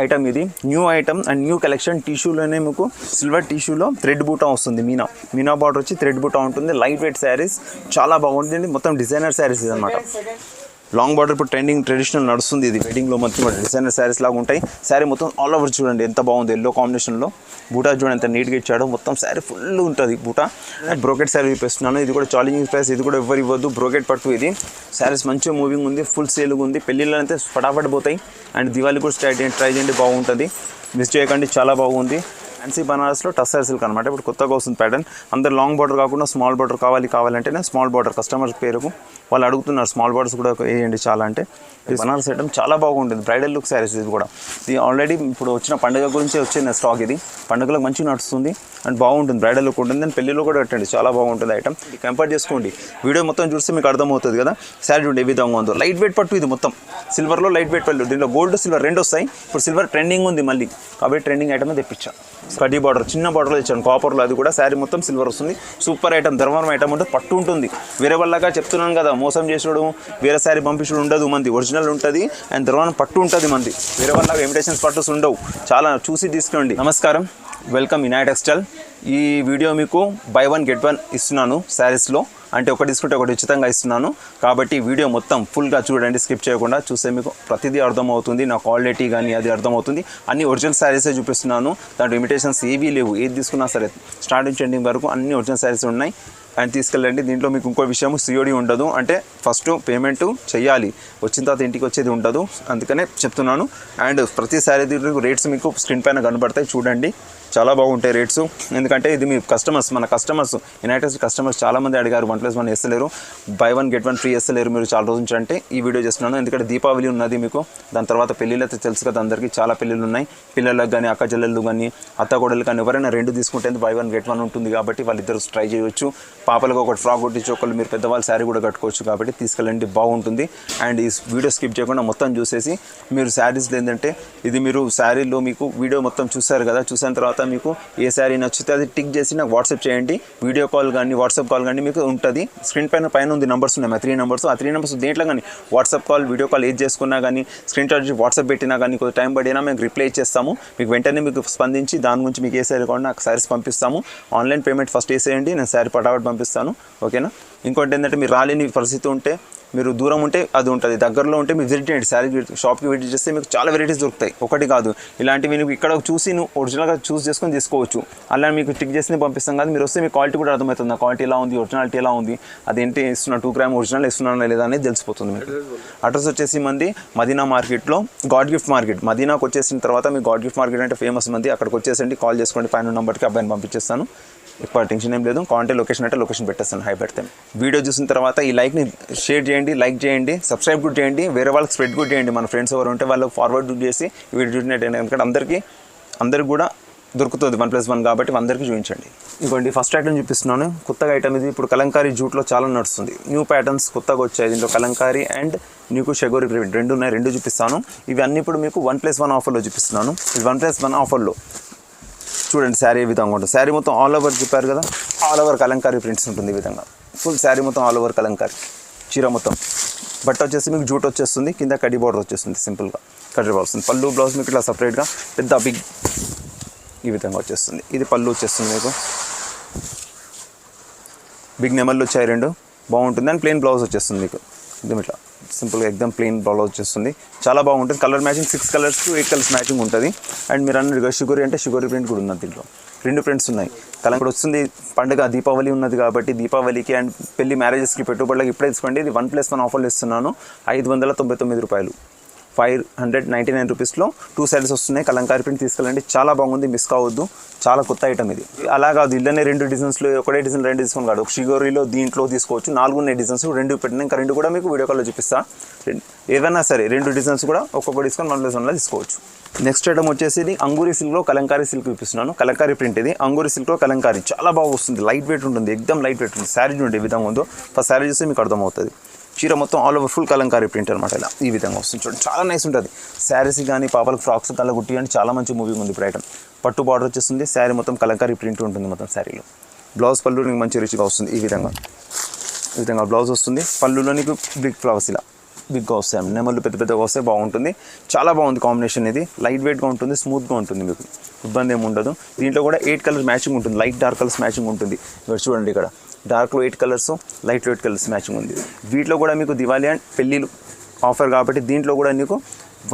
Item ఇది new item and new collection టిష్యూలోనే మీకు సిల్వర్ టిష్యూలో థ్రెడ్ బూటా వస్తుంది. మీనా బార్డర్ వచ్చి థ్రెడ్ బూటా ఉంటుంది. లైట్ వెయిట్ శారీస్ చాలా బాగుంటుంది. మొత్తం డిజైనర్ శారీస్ ఇది అనమాట. లాంగ్ బార్డర్ ఇప్పుడు ట్రెండింగ్ ట్రెడిషనల్ నడుస్తుంది. ఇది వెడ్డింగ్లో మొత్తం డిజైనర్ శారీస్ లాగా ఉంటాయి. శారీ మొత్తం ఆల్ ఓవర్ చూడండి ఎంత బాగుంది. ఎల్లో కాంబినేషన్లో బూటా చూడండి ఎంత నీట్గా ఇచ్చాడు. మొత్తం శారీ ఫుల్ ఉంటుంది బూటా. బ్రోకెట్ శారీ చూపిస్తున్నాను. ఇది కూడా ఛాలెంజింగ్ ప్రైస్. ఇది కూడా ఎవరు ఇవ్వద్దు. బ్రోకెట్ పట్టు ఇది. శారీస్ మంచిగా మూవింగ్ ఉంది. ఫుల్ సేల్గా ఉంది. పెళ్ళిళ్ళు అయితే ఫటాఫట్ పోతాయి. అండ్ దివాళీ కూడా ట్రై చేయండి బాగుంటుంది. మిస్ చేయకండి చాలా బాగుంది. ఫ్యాన్సీ బనారస్లో టస్సర్ సిల్క్ అనమాట. ఇప్పుడు కొత్తగా వస్తుంది ప్యాటర్న్. అందరు లాంగ్ బార్డర్ కాకుండా స్మాల్ బార్డర్ కావాలంటేనే స్మాల్ బార్డర్ కస్టమర్ పేరుకు వాళ్ళు అడుగుతున్నారు. స్మాల్ బార్డర్స్ కూడా వేయండి చాలా అంటే. బనారస్ ఐటమ్ చాలా బాగుంటుంది. బ్రైడల్ లుక్ శారీస్ ఇది కూడా. ఇది ఆల్రెడీ ఇప్పుడు వచ్చిన పండుగ గురించి వచ్చిన స్టాక్. ఇది పండుగలో మంచిగా నడుస్తుంది అండ్ బాగుంటుంది. బ్రైడల్ లుక్ ఉంటుంది. అండ్ పెళ్ళిలో కూడా కట్టండి చాలా బాగుంటుంది ఐటమ్. కంపేర్ చేసుకోండి. వీడియో మొత్తం చూస్తే మీకు అర్థమవుతుంది కదా. శారీ చూడండి ఏ విధంగా ఉందో. లైట్ వెయిట్ పట్టు ఇది మొత్తం సిల్వర్లో లైట్ వెయిట్ పట్టు. దీంట్లో గోల్డ్ సిల్వర్ రెండు వస్తాయి. ఇప్పుడు సిల్వర్ ట్రెండింగ్ ఉంది మళ్ళీ కాబట్టి ట్రెండింగ్ ఐటమ్ తెప్పించాను. కడ్డీ బార్డర్ చిన్న బార్డర్లో ఇచ్చాను కాపర్లో. అది కూడా శారీ మొత్తం సిల్వర్ వస్తుంది. Super item. ధర్మవరం ఐటమ్ ఉంటుంది. పట్టు ఉంటుంది. వేరే వాళ్ళగా చెప్తున్నాను కదా మోసం చేసడం వేరే శారీ పంపించడం ఉండదు. మంది ఒరిజినల్ ఉంటుంది అండ్ ధర్మవరం పట్టు ఉంటుంది. మంది వేరే వాళ్ళగా ఇమిటేషన్స్ పట్టుస్ ఉండవు. చాలా చూసి తీసుకోండి. నమస్కారం, వెల్కమ్ ఇనాయ్ టెక్స్టైల్. ఈ వీడియో మీకు బై 1 get 1 ఇస్తున్నాను శారీస్లో. అంటే ఒకటి తీసుకుంటే ఒకటి ఉచితంగా ఇస్తున్నాను. కాబట్టి వీడియో మొత్తం ఫుల్గా చూడండి, స్కిప్ చేయకుండా. చూస్తే మీకు ప్రతిదీ అర్థమవుతుంది. నా క్వాలిటీ కానీ అది అర్థమవుతుంది. అన్ని ఒరిజినల్ శారీసే చూపిస్తున్నాను. దాంట్లో ఇమిటేషన్స్ ఏవీ లేవు. ఏది తీసుకున్నా సరే స్టార్టింగ్ ఎండింగ్ వరకు అన్ని ఒరిజినల్ శారీస్ ఉన్నాయి. అండ్ తీసుకెళ్ళండి. దీంట్లో మీకు ఇంకో విషయం సిఓడి ఉండదు. అంటే ఫస్ట్ పేమెంట్ చేయాలి, వచ్చిన తర్వాత ఇంటికి వచ్చేది ఉండదు. అందుకనే చెప్తున్నాను. అండ్ ప్రతి శారీ రేట్స్ మీకు స్క్రీన్ పైన కనబడతాయి చూడండి. చాలా బాగుంటాయి రేట్స్. ఎందుకంటే ఇది మీ మన కస్టమర్స్ యునైటెడ్ కస్టమర్స్ చాలామంది అడిగారు 1+1 వేస్తలేరు, బై 1 get 1 ఫ్రీ వేస్తలేరు మీరు చాలా రోజు నుంచి. అంటే ఈ వీడియో చేస్తున్నాను. ఎందుకంటే దీపావళి ఉన్నది మీకు. దాని తర్వాత పెళ్ళిళ్ళు అయితే తెలుసు కదా అందరికీ. చాలా పెళ్ళిళ్ళు ఉన్నాయి. పిల్లలకు కానీ అక్క చెల్లెళ్ళు కానీ అత్త కోడలు కానీ ఎవరైనా 2 తీసుకుంటే బై 1 get 1 ఉంటుంది. కాబట్టి వాళ్ళిద్దరు ట్రై చేయవచ్చు. పాపలకు ఒకటి ఫ్రాక్ కొట్టించి ఒకళ్ళు మీరు పెద్దవాళ్ళు శారీ కూడా కట్టుకోవచ్చు. కాబట్టి తీసుకెళ్ళండి బాగుంటుంది. అండ్ ఈ వీడియో స్కిప్ చేయకుండా మొత్తం చూసేసి మీరు శారీస్ ఏంటంటే ఇది మీరు శారీలో మీకు వీడియో మొత్తం చూసారు కదా. చూసిన తర్వాత మీకు ఏ శారీ నచ్చితే అది టిక్ చేసి నాకు వాట్సాప్ చేయండి. వీడియో కాల్ కానీ వాట్సాప్ కాల్ కానీ మీకు ఉంటుంది. స్క్రీన్ పైన ఉంది నెంబర్స్ ఉన్నాయి. మా 3 నెంబర్స్. ఆ 3 నెంబర్స్ దేంట్లో కానీ వాట్సాప్ కాల్ వీడియో కాల్ ఏది చేసుకున్నా కానీ స్క్రీన్ షాట్ వాట్సాప్ పెట్టినా కానీ కొంచెం టైం పడినా మేము రిప్లై ఇచ్చేస్తాము. మీకు వెంటనే మీకు స్పందించి దాని గురించి మీకు ఏ శారీ కావాలి నాకు శారీస్ పంపిస్తాము. ఆన్లైన్ పేమెంట్ ఫస్ట్ వేసేయండి, నేను శారీ పటాపట్ పంపిస్తాను. ఓకేనా. ఇంకోటి ఏంటంటే మీరు రాలేని పరిస్థితి ఉంటే, మీరు దూరం ఉంటే అది ఉంటుంది, దగ్గరలో ఉంటే మీరు విజిట్ చేయండి. శారీ షాప్కి విజిట్ చేస్తే మీకు చాలా వెరైటీస్ దొరుకుతాయి. ఒకటి కాదు ఇలాంటివి మీకు ఇక్కడ చూసి నువ్వు ఒరిజినల్గా చూస్ చేసుకొని తీసుకోవచ్చు. అలా మీకు టిక్ చేసి పంపిస్తాం కాదు. మీరు వస్తే మీ క్వాలిటీ కూడా అర్థమవుతుంది. ఆ క్వాలిటీ ఎలా ఉంది, ఒరిజినాలిటీ ఎలా ఉంది, అదేంటి ఇస్తున్నా 2 గ్రామ్ ఒరిజినల్ ఇస్తున్నానా లేదా అనేది తెలిసిపోతుంది మీకు. అడ్రస్ వచ్చేసి మంది మదీనా మార్కెట్లో గాడ్ గిఫ్ట్ మార్కెట్. మదీనాకు వచ్చేసిన తర్వాత మీకు గాడ్ గిఫ్ట్ మార్కెట్ అంటే ఫేమస్ మంది. అక్కడికి వచ్చేసండి, కాల్ చేసుకోండి. పైన నెంబర్కి అబ్బాయిని పంపించేస్తాను. ఎక్కువ టెన్షన్ ఏం లేదు. కాంటాక్ట్ లొకేషన్ అంటే లొకేషన్ పెట్టేస్తాను, హై పెడతాను. వీడియో చూసిన తర్వాత ఈ లైక్ని షేర్ చేయండి, లైక్ చేయండి, సబ్స్క్రైబ్ కూడా చేయండి. వేరే వాళ్ళకి స్ప్రెడ్ కూడా చేయండి. మన ఫ్రెండ్స్ ఎవరు ఉంటే వాళ్ళకి ఫార్వర్డ్ చేసి వీడియో చూసినట్టు. ఎందుకంటే అందరికి కూడా దొరుకుతుంది 1+1 కాబట్టి అందరికీ చూపించండి. ఇంకోండి ఫస్ట్ ఐటమ్ చూపిస్తున్నాను. కొత్తగా ఐటమ్ ఇది. ఇప్పుడు కలంకారీ జూట్లో చాలా నడుస్తుంది. న్యూ ప్యాటర్న్స్ కొత్తగా వచ్చాయి. దీంట్లో కలంకారీ అండ్ నీకు షగోరి ప్రింట్ 2 ఉన్నాయి. 2 చూపిస్తాను. ఇవి అన్నీ ఇప్పుడు మీకు 1+1 ఆఫర్లో చూపిస్తున్నాను. ఇది 1+1 ఆఫర్లో చూడండి. శారీ ఏ విధంగా ఉంటుంది. శారీ మొత్తం ఆల్ ఓవర్ చెప్పారు కదా, ఆల్ ఓవర్ కలంకారీ ప్రింట్స్ ఉంటుంది ఈ విధంగా. ఫుల్ శారీ మొత్తం ఆల్ ఓవర్ కలంకారీ. చీర మొత్తం బట్ట వచ్చేసి మీకు జూట్ వచ్చేస్తుంది. కింద కడ్డీ బార్డర్ వచ్చేస్తుంది. సింపుల్గా కడ్డీ బార్డర్ వస్తుంది. పళ్ళు బ్లౌజ్ మీకు ఇట్లా సపరేట్గా పెద్ద బిగ్ ఈ విధంగా వచ్చేస్తుంది. ఇది పళ్ళు వచ్చేస్తుంది మీకు. బిగ్ నెమళ్ళు వచ్చాయి 2. బాగుంటుంది. అండ్ ప్లెయిన్ బ్లౌజ్ వచ్చేస్తుంది మీకు. ఇది ఇట్లా సింపుల్గా ఎగ్దమ్ ప్లెయిన్ బ్లౌజ్ వచ్చేస్తుంది. చాలా బాగుంటుంది. Colour matching 6 colours to 8 colours matching ఉంటుంది. అండ్ మీరు అన్నట్టుగా షుగరీ అంటే షుగరీ ప్రింట్ కూడా ఉన్నది. దీంట్లో 2 ప్రింట్స్ ఉన్నాయి. కలంకారీ వస్తుంది. పండుగ దీపావళి ఉన్నది కాబట్టి దీపావళికి అండ్ పెళ్లి మ్యారేజెస్కి పెట్టుబడులకు ఇప్పుడే తీసుకోండి. ఇది 1+1 ఆఫర్లు ఇస్తున్నాను. 599 రూపాయలు, 599 రూపీస్లో 2 శారీస్ వస్తున్నాయి. కలంకారీ ప్రింట్ తీసుకెళ్ళండి. చాలా బాగుంది, మిస్ కావద్దు. చాలా కొత్త ఐటమ్ ఇది. అలా కాదు ఇళ్ళనే 2 డిజైన్స్లో ఒకటే డిజైన్ 2 డిజైన్ కాదు. ఒక షిగోరీలో దీంట్లో తీసుకోవచ్చు. 4 ఉన్నాయి డిజైన్స్. 2 పెట్టినా ఇంకా 2 కూడా మీకు వీడియో కాల్లో చూపిస్తా. ఏదైనా సరే 2 డిజైన్స్ కూడా ఒక్కొక్క డిస్కౌంట్ 1+1లో తీసుకోవచ్చు. నెక్స్ట్ ఐటమ్ వచ్చేసి ఇది అంగూరి సిల్క్లో కలంకారీ సిల్క్ చూపిస్తున్నాను. కలంకారీ ప్రింట్ ఇది. అంగూరి సిల్క్లో కలంకారీ చాలా బాగా వస్తుంది. లైట్ వెయిట్ ఉంటుంది. ఎగ్దమ్ లైట్ వెయిట్ ఉంటుంది. శారీ చూడండి ఏ విధంగా ఉందో. ఫస్ట్ శారీ చూస్తే మీకు అర్థమవుతుంది. చీర మొత్తం all over full Kalamkari print అనమాట. ఇలా ఈ విధంగా వస్తుంది చూడండి. చాలా నైస్ ఉంటుంది. శారీస్ కానీ పాపలకు ఫ్రాక్స్ కల్లా గుట్టి కానీ చాలా మంచి మూవింగ్ ఉంది ఇప్పుడు ఐటమ్. పట్టు బార్డర్ వచ్చేస్తుంది. శారీ మొత్తం కలంకారీ ప్రింట్ ఉంటుంది మొత్తం శారీలో. బ్లౌజ్ పళ్ళు నీకు మంచి రిచ్గా వస్తుంది. ఈ విధంగా బ్లౌజ్ వస్తుంది. పళ్ళులో నీకు బిగ్ ఫ్లవర్స్ ఇలా బిగ్గా వస్తాయి, నెమళ్ళు పెద్ద పెద్దగా వస్తే బాగుంటుంది. చాలా బాగుంది కాంబినేషన్. ఇది లైట్ వెయిట్గా ఉంటుంది, స్మూత్గా ఉంటుంది, మీకు ఇబ్బంది ఏమి ఉండదు. దీంట్లో కూడా 8 కలర్స్ మ్యాచింగ్ ఉంటుంది, లైట్ డార్క్ కలర్స్ మ్యాచింగ్ ఉంటుంది. ఇక్కడ చూడండి, ఇక్కడ డార్క్లో 8 కలర్స్, లైట్ 8 కలర్స్ మ్యాచింగ్ ఉంది. వీటిలో కూడా మీకు దివాళీ అండ్ పెళ్ళిళ్ళు ఆఫర్ కాబట్టి దీంట్లో కూడా నీకు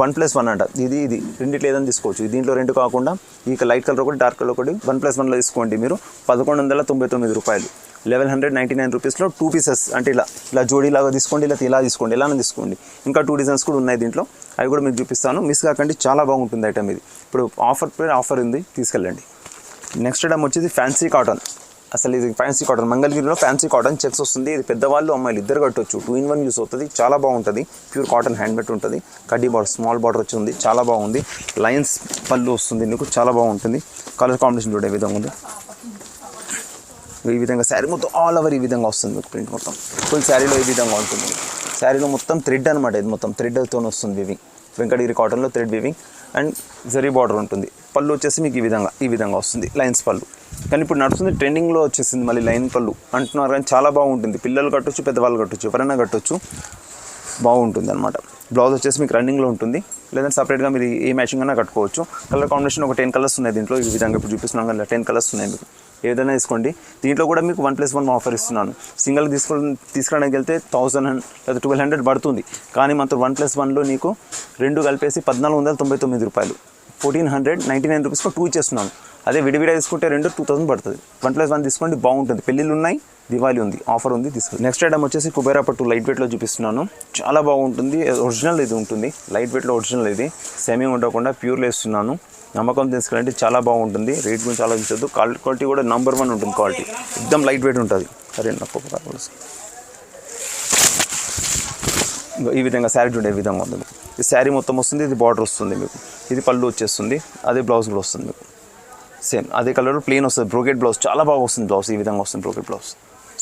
1+1 అంట. ఇది రెండిట్లో ఏదైనా తీసుకోవచ్చు. దీంట్లో 2 కాకుండా ఇక లైట్ కలర్ ఒకటి, డార్క్ కలర్ ఒకటి 1+1లో తీసుకోండి మీరు. 1199 రూపాయలు, 1199 రూపీస్లో 2 పీసెస్. అంటే ఇలా జోడీలాగా తీసుకోండి, ఇలా తీసుకోండి, ఇలానే తీసుకోండి. ఇంకా 2 డిజైన్స్ కూడా ఉన్నాయి దీంట్లో, అవి కూడా మీకు చూపిస్తాను. మిస్ కాకండి, చాలా బాగుంటుంది ఐటమ్ ఇది. ఇప్పుడు ఆఫర్ ఉంది, తీసుకెళ్ళండి. నెక్స్ట్ ఐటమ్ వచ్చేసి ఫ్యాన్సీ కాటన్. అసలు ఇది ఫ్యాన్సీ కాటన్, మంగళగిరిలో ఫ్యాన్సీ కాటన్ చెక్స్ వస్తుంది. ఇది పెద్దవాళ్ళు అమ్మాయిలు ఇద్దరు కట్టొచ్చు, 2-in-1 యూస్ అవుతుంది. చాలా బాగుంటుంది, ప్యూర్ కాటన్ హ్యాండ్మేడ్ ఉంటుంది. కడ్డీ బార్డర్, స్మాల్ బార్డర్ వచ్చింది, చాలా బాగుంది. లైన్స్ పళ్ళు వస్తుంది నీకు, చాలా బాగుంటుంది. కలర్ కాంబినేషన్ కూడా ఈ విధంగా ఉంది. ఈ విధంగా శారీ మొత్తం ఆల్ ఓవర్ ఈ విధంగా వస్తుంది మీకు ప్రింట్ మొత్తం. ఫుల్ శారీలో ఈ విధంగా ఉంటుంది. శారీలో మొత్తం థ్రెడ్ అనమాట, ఇది మొత్తం థ్రెడ్తో వస్తుంది వీవింగ్. వెంకటగిరి కాటన్లో thread weaving and zari border ఉంటుంది. పళ్ళు వచ్చేసి మీకు ఈ విధంగా వస్తుంది, లైన్స్ పళ్ళు. కానీ ఇప్పుడు నడుస్తుంది, ట్రెండింగ్లో వచ్చేసింది మళ్ళీ లైన్ పళ్ళు అంటున్నారు. కానీ చాలా బాగుంటుంది, పిల్లలు కట్టొచ్చు, పెద్దవాళ్ళు కట్టొచ్చు, ఎవరైనా కట్టొచ్చు, బాగుంటుంది అనమాట. బ్లౌజ్ వచ్చేసి మీకు రన్నింగ్లో ఉంటుంది, లేదంటే సపరేట్గా మీరు ఏ మ్యాచింగ్ అయినా కట్టుకోవచ్చు. కలర్ కాంబినేషన్ ఒక 10 కలర్స్ ఉన్నాయి దీంట్లో. ఈ విధంగా ఇప్పుడు చూపిస్తున్నాం కదా, 10 కలర్స్ ఉన్నాయి మీకు, ఏదైనా తీసుకోండి. దీంట్లో కూడా మీకు 1+1 ఆఫర్ ఇస్తున్నాను. సింగిల్ తీసుకురావడానికి వెళ్తే 1000 లేదా 1200 పడుతుంది. కానీ మాత్రం 1+1లో నీకు 2 కలిపేసి 1499 రూపాయలు, 1499 రూపీస్లో 2 ఇచ్చేస్తున్నాను. అదే విడివిడా తీసుకుంటే 2000 పడుతుంది. 1+1 తీసుకోండి, బాగుంటుంది. పెళ్ళిళ్ళు ఉన్నాయి, దివాళీ ఉంది, ఆఫర్ ఉంది, తీసుకోండి. నెక్స్ట్ ఐటమ్ వచ్చేసి కుబేరా పట్టు లైట్ వెయిట్లో చూపిస్తున్నాను. చాలా బాగుంటుంది, ఒరిజినల్ ఇది ఉంటుంది, లైట్ వెయిట్లో ఒరిజినల్ ఇది, సెమీ ఉండకుండా ప్యూర్లో ఇస్తున్నాను. నమ్మకం తీసుకురండి, చాలా బాగుంటుంది. రేట్ గురించి ఆలోచించద్దు, క్వాలిటీ కూడా నెంబర్ 1 ఉంటుంది. క్వాలిటీ ఎక్దమ్ లైట్ వెయిట్ ఉంటుంది. సరే, ఈ విధంగా శారీ చూడే ఈ విధంగా ఉంటుంది. ఈ శారీ మొత్తం వస్తుంది, ఇది బార్డర్ వస్తుంది మీకు, ఇది పళ్ళు వచ్చేస్తుంది, అదే బ్లౌజ్ కూడా వస్తుంది మీకు సేమ్ అదే కలర్ ప్లెయిన్ వస్తుంది. బ్రోకెట్ బ్లౌజ్ చాలా బాగా వస్తుంది, బ్లౌజ్ ఈ విధంగా వస్తుంది. బ్రోకెట్ బ్లౌజ్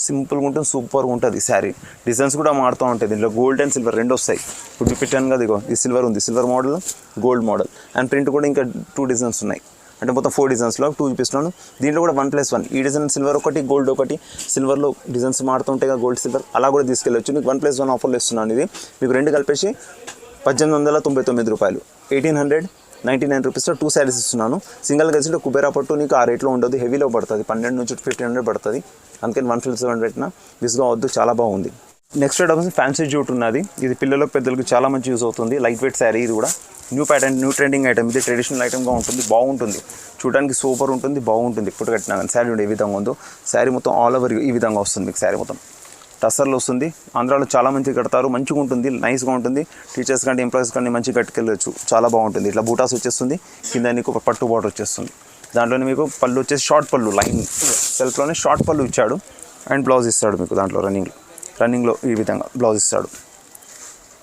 సింపుల్గా ఉంటుంది, సూపర్గా ఉంటుంది శారీ. డిజైన్స్ కూడా మారుతూ ఉంటాయి దీంట్లో, గోల్డ్ అండ్ సిల్వర్ 2 వస్తాయి. ఇప్పుడు చూపించాను కదా, ఇగో ఈ సిల్వర్ ఉంది, silver model, gold model and print కూడా ఇంకా 2 డిజైన్స్ ఉన్నాయి. అంటే మొత్తం 4 డిజైన్స్లో 2 చూపిస్తున్నాను. దీంట్లో కూడా 1+1, ఈ డిజైన్ సిల్వర్ ఒకటి, గోల్డ్ ఒకటి. సిల్వర్లో డిజైన్స్ మారుతుంటాయి కదా, గోల్డ్ సిల్వర్, అలా కూడా తీసుకెళ్ళచ్చు. మీకు 1+1 ఆఫర్లో ఇస్తున్నాను. ఇది మీకు 2 కలిపేసి 1899 రూపాయలు, 1899 రూపీస్లో 2 శారీస్ ఇస్తున్నాను. సింగిల్ కలిసి కుబేరా పట్టు నీకు ఆ రేట్లో ఉండదు, హెవీలో పడుతుంది, 1200 నుంచి 1500 పడుతుంది. అందుకని 1+7 పెట్టినా మిస్గా వద్దు, చాలా బాగుంది. నెక్స్ట్ ఐటమ్ ఫ్యాన్సీ జూట్ ఉన్నది. ఇది పిల్లలకు పెద్దలకు చాలా మంచి యూస్ అవుతుంది. లైట్ వెయిట్ శారీ, ఇది కూడా new pattern, new trending item. ఇది ట్రెడిషనల్ ఐటమ్గా ఉంటుంది, బాగుంటుంది, చూడడానికి సూపర్ ఉంటుంది, బాగుంటుంది. ఇప్పుడు కట్టినా కానీ శారీ ఉండే ఈ విధంగా ఉందో, శారీ మొత్తం ఆల్ ఓవర్ ఈ విధంగా వస్తుంది మీకు. శారీ మొత్తం టస్సర్లో వస్తుంది. ఆంధ్రాలో చాలా మంచి కడతారు, మంచిగా ఉంటుంది, నైస్గా ఉంటుంది. టీచర్స్ కంటే ఎంప్లాయీస్ కంటే మంచిగా కట్టుకెళ్ళచ్చు, చాలా బాగుంటుంది. ఇట్లా బూటాస్ వచ్చేస్తుంది, కింద నీకు పట్టు బార్డర్ వచ్చేస్తుంది. దాంట్లోనే మీకు పళ్ళు వచ్చేసి షార్ట్ పళ్ళు, లైన్ సెల్ఫ్లోనే షార్ట్ పళ్ళు ఇచ్చాడు అండ్ బ్లౌజ్ ఇస్తాడు మీకు. దాంట్లో రన్నింగ్లో ఈ విధంగా బ్లౌజ్ ఇస్తాడు,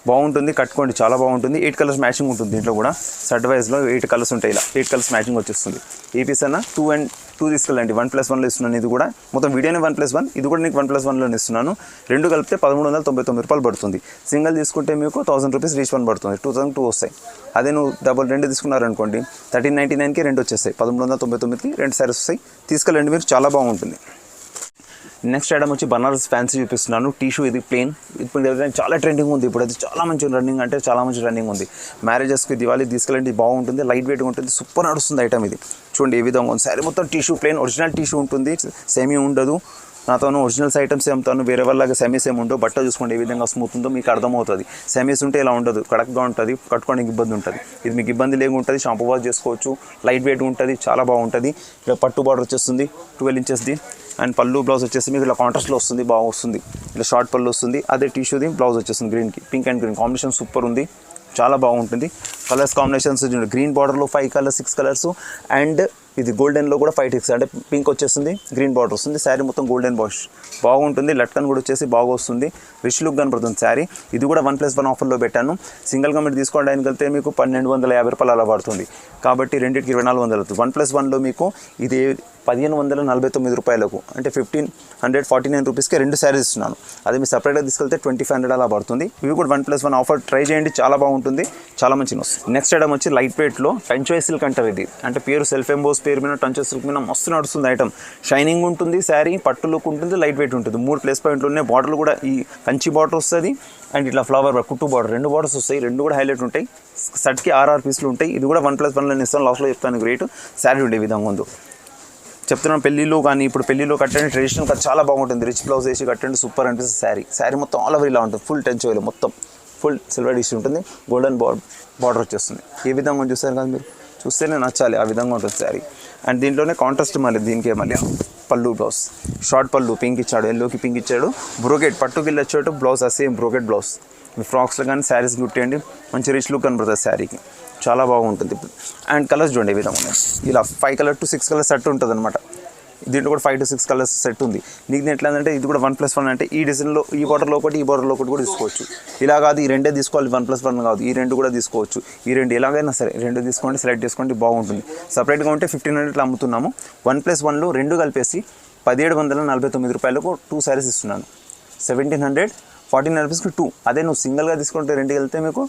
బాగుంటుంది, కట్టుకోండి, చాలా బాగుంటుంది. 8 కలర్స్ మ్యాచింగ్ ఉంటుంది దీంట్లో కూడా. సెట్ వైజ్లో 8 కలర్స్ ఉంటాయి, ఇలా 8 కలర్స్ మ్యాచింగ్ వచ్చేస్తుంది. ఈ పీస్ అన్న 2 తీసుకెళ్ళండి, 1+1లో ఇస్తున్నాను. ఇది కూడా మొత్తం వీడియోనే 1+1, ఇది కూడా నీకు 1+1లో ఇస్తున్నాను. 2 కలిపితే 1399 రూపాయలు పడుతుంది. సింగిల్ తీసుకుంటే మీకు 1000 రూపీస్ రీచ్ 1 పడుతుంది, 2002 వస్తాయి. అదే నువ్వు డబుల్ 2 తీసుకున్నారనుకోండి 1399కి 2 వచ్చేస్తాయి, 1399కి 2 శారీస్ వస్తాయి. తీసుకెళ్ళండి మీరు, చాలా బాగుంటుంది. నెక్స్ట్ ఐటమ్ వచ్చి బనారస్ ఫ్యాన్సీ చూపిస్తున్నాను. టిష్యూ, ఇది ప్లెయిన్. ఇప్పుడు చాలా ట్రెండింగ్ ఉంది, ఇప్పుడు అది చాలా మంచి రన్నింగ్, అంటే చాలా మంచి రన్నింగ్ ఉంది. మ్యారేజెస్కి, దివాళీ తీసుకెళ్ళండి, బాగుంటుంది, లైట్ వెయిట్గా ఉంటుంది, సూపర్ నడుస్తుంది ఐటమ్ ఇది. చూడండి ఏ విధంగా ఉంది శారీ మొత్తం టిష్యూ ప్లెయిన్, ఒరిజినల్ టిష్యూ ఉంటుంది, సెమీ ఉండదు. నాతోను ఒరిజినల్స్ ఐటమ్స్ ఏమతాను, వేరే వాళ్ళగా సెమీస్ ఏమి ఉండవు. బట్ట చూసుకోండి ఏ విధంగా స్మూత్ ఉందో మీకు అర్థమవుతుంది. సెమీస్ ఉంటే ఇలా ఉండదు, కడక్గా ఉంటుంది, కట్టుకోవడానికి ఇబ్బంది ఉంటుంది. ఇది మీకు ఇబ్బంది లేకుండా ఉంటుంది, షాంపూ వాష్ చేసుకోవచ్చు, లైట్ వెయిట్ ఉంటుంది, చాలా బాగుంటుంది. ఇలా పట్టు బార్డర్ వచ్చేస్తుంది 12 ఇంచెస్ది అండ్ పళ్ళు బ్లౌజ్ వచ్చేసి మీకు ఇలా కాంట్రాస్ట్లో వస్తుంది, బాగా వస్తుంది. ఇలా షార్ట్ పళ్ళు వస్తుంది, అదే టిష్యూది బ్లౌజ్ వచ్చేస్తుంది గ్రీన్కి, pink and green combination super ఉంది, చాలా బాగుంటుంది. కలర్స్ కాంబినేషన్స్ గ్రీన్ బార్డర్లో 5 కలర్స్ 6 కలర్స్ అండ్ ఇది గోల్డెన్లో కూడా 5 టిక్స్, అంటే పింక్ వచ్చేస్తుంది, గ్రీన్ బార్డర్ వస్తుంది. శారీ మొత్తం గోల్డెన్ వాష్, బాగుంటుంది. లట్కన్ కూడా వచ్చేసి బాగా వస్తుంది, రిచ్ లుక్ కనపడుతుంది శారీ. ఇది కూడా 1+1 ఆఫర్లో పెట్టాను. సింగిల్గా మీరు తీసుకోవడానికి వెళ్తే మీకు 1250 రూపాయలు అలా పడుతుంది, కాబట్టి రెండింటికి 2400 అవుతుంది. 1+1లో మీకు ఇది 1549 రూపాయలకు, అంటే 1549 రూపీస్కి 2 శారీస్ ఇస్తున్నాను. అది మీరు సపరేట్గా తీసుకెళ్తే 2500 అలా పడుతుంది. ఇవి కూడా 1+1 ఆఫర్, ట్రై చేయండి, చాలా బాగుంటుంది, చాలా మంచిగా వస్తుంది. నెక్స్ట్ ఐటమ్ వచ్చి లైట్ వెయిట్లో పెంచోయ్ సిల్క్ అంటారు. ఇది అంటే ప్యూర్ సెల్ఫ్ ఎంబోస్ పేరు మీద టంచెస్ సిల్క్ మీద మస్తు నడుస్తుంది ఐటమ్. షైనింగ్ ఉంటుంది శారీ, పట్టు లుక్ ఉంటుంది, లైట్ వెయిట్ ఉంటుంది. 3 ప్లస్ పాయింట్లు ఉన్నాయి. బార్డర్లు కూడా ఈ కంచి బార్డర్ వస్తుంది అండ్ ఇట్లా ఫ్లవర్ కుట్టు బార్డర్ 2 బార్డర్స్ వస్తాయి. 2 కూడా హైలైట్ ఉంటాయి. షర్ట్కి 6 పీసులు ఉంటాయి. ఇది కూడా 1+1 ఇస్తాను. లాస్ట్లో చెప్తాను రేటు. శారీ ఉండే విధంగా ఉందో చెప్తున్నాను. పెళ్ళిలో కానీ ఇప్పుడు పెళ్ళిలో కట్టండి ట్రెడిషనల్ కట్ చాలా బాగుంటుంది. రిచ్ బ్లౌజ్ వేసి కట్టండి సూపర్ అనిపిస్తుంది. శారీ మొత్తం ఆల్ ఓవర్ ఇలా ఉంటుంది. ఫుల్ టెన్స్ ఆయిల్ మొత్తం ఫుల్ సిల్వర్ డిష్ ఉంటుంది. గోల్డెన్ బార్డర్ వచ్చేస్తుంది. ఏ విధంగా చూస్తారు కదా మీరు, చూస్తేనే నచ్చాలి. ఆ విధంగా ఉంటుంది శారీ. అండ్ దీంట్లోనే కాంట్రాస్ట్ మళ్ళీ దీనికి మళ్ళీ పళ్ళు బ్లౌజ్ షార్ట్ పళ్ళు పింక్ ఇచ్చాడు, ఎల్లోకి పింక్ ఇచ్చాడు. బ్రోకెట్ పట్టుకి వచ్చాడు బ్లౌజ్ సేమ్ బ్రోకెట్ బ్లౌజ్. మీ ఫ్రాక్స్లో కానీ శారీస్ గుట్టేయండి మంచి రిచ్ లుక్ కనబడుతుంది శారీకి. చాలా బాగుంటుంది. అండ్ కలర్స్ చూడండి ఈ విధంగా ఉన్నాయి. ఇలా 5 కలర్ to 6 కలర్ సెట్ ఉంటుంది అనమాట. దీంట్లో కూడా 5 to 6 కలర్స్ సెట్ ఉంది. నీకు ఎట్లా అంటే ఇది కూడా 1+1 అంటే ఈ డిజైన్లో ఈ బార్డర్లో ఒకటి ఈ బార్డర్లో ఒకటి కూడా తీసుకోవచ్చు. ఇలా కాదు ఈ రెండే తీసుకోవాలి 1+1 కాదు, ఈ 2 కూడా తీసుకోవచ్చు. ఈ 2 ఎలాగైనా సరే 2 తీసుకోండి, సెలెక్ట్ చేసుకోండి బాగుంటుంది. సపరేట్గా ఉంటే 1500 అమ్ముతున్నాము. 1+1లో 2 కలిపేసి 1749 రూపాయలకు 2 శారీస్ ఇస్తున్నాను. 1749 రూపీస్కి 2. అదే నువ్వు సింగిల్గా తీసుకుంటే 2 వెళ్తే మీకు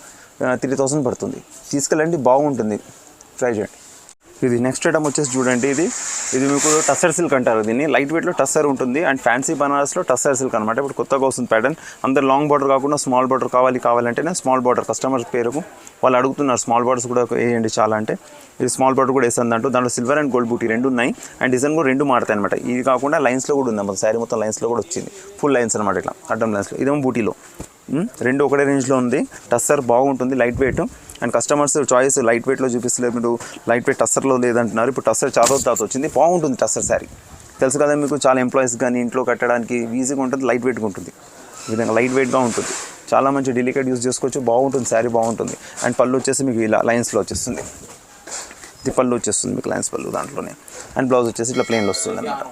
3000 పడుతుంది. తీసుకెళ్ళండి బాగుంటుంది, ట్రై చేయండి. ఇది నెక్స్ట్ ఐటమ్ వచ్చేసి చూడండి. ఇది మీకు టస్సర్ సిల్క్ అంటారు. దీన్ని లైట్ వెయిట్లో టస్సర్ ఉంటుంది అండ్ ఫ్యాన్సీ బనారస్లో టస్సర్ సిల్క్ అనమాట. ఇప్పుడు కొత్తగా వస్తుంది ప్యాటర్న్. అందరు లాంగ్ బార్డర్ కాకుండా స్మాల్ బార్డర్ కావాలంటేనే స్మాల్ బార్డర్ కస్టమర్ పేరుకు వాళ్ళు అడుగుతున్నారు. స్మాల్ బార్డర్స్ కూడా వేయండి చాలా అంటే ఇది స్మాల్ బార్డర్ కూడా వేస్తుంది అంటూ. దాంట్లో సిల్వర్ అండ్ గోల్డ్ బూటీ 2 ఉన్నాయి అండ్ డిజైన్ కూడా 2 మారుతాయి అనమాట. ఇది కాకుండా లైన్స్లో కూడా ఉంది. శారీ మొత్తం లైన్స్లో కూడా వచ్చింది. ఫుల్ లైన్స్ అనమాట, ఇట్లా అడ్డం లైన్స్లో. ఇదేమో బూటీలో 2 ఒకటే రేంజ్లో ఉంది. టస్సర్ బాగుంటుంది, light weight. And customers choice light వెయిట్లో చూపిస్తలేదు. మీరు లైట్ వెయిట్ టస్సర్లో లేదంటున్నారు. ఇప్పుడు టస్సర్ చాలా రోజుల తర్వాత వచ్చింది. బాగుంటుంది టస్సర్ శారీ. తెలుసు కదా మీకు, చాలా ఎంప్లాయీస్ కానీ ఇంట్లో కట్టడానికి ఈజీగా ఉంటుంది, లైట్ వెయిట్గా ఉంటుంది. ఈ విధంగా లైట్ వెయిట్గా ఉంటుంది. చాలా మంచి డెలికేట్ యూస్ చేసుకోవచ్చు. బాగుంటుంది శారీ బాగుంటుంది. అండ్ పళ్ళు వచ్చేసి మీకు ఇలా లైన్స్లో వచ్చేస్తుంది. ఇది పళ్ళు వచ్చేస్తుంది మీకు లైన్స్ పళ్ళు దాంట్లోనే. అండ్ బ్లౌజ్ వచ్చేసి ఇట్లా ప్లెయిన్లో వస్తుంది అన్నమాట.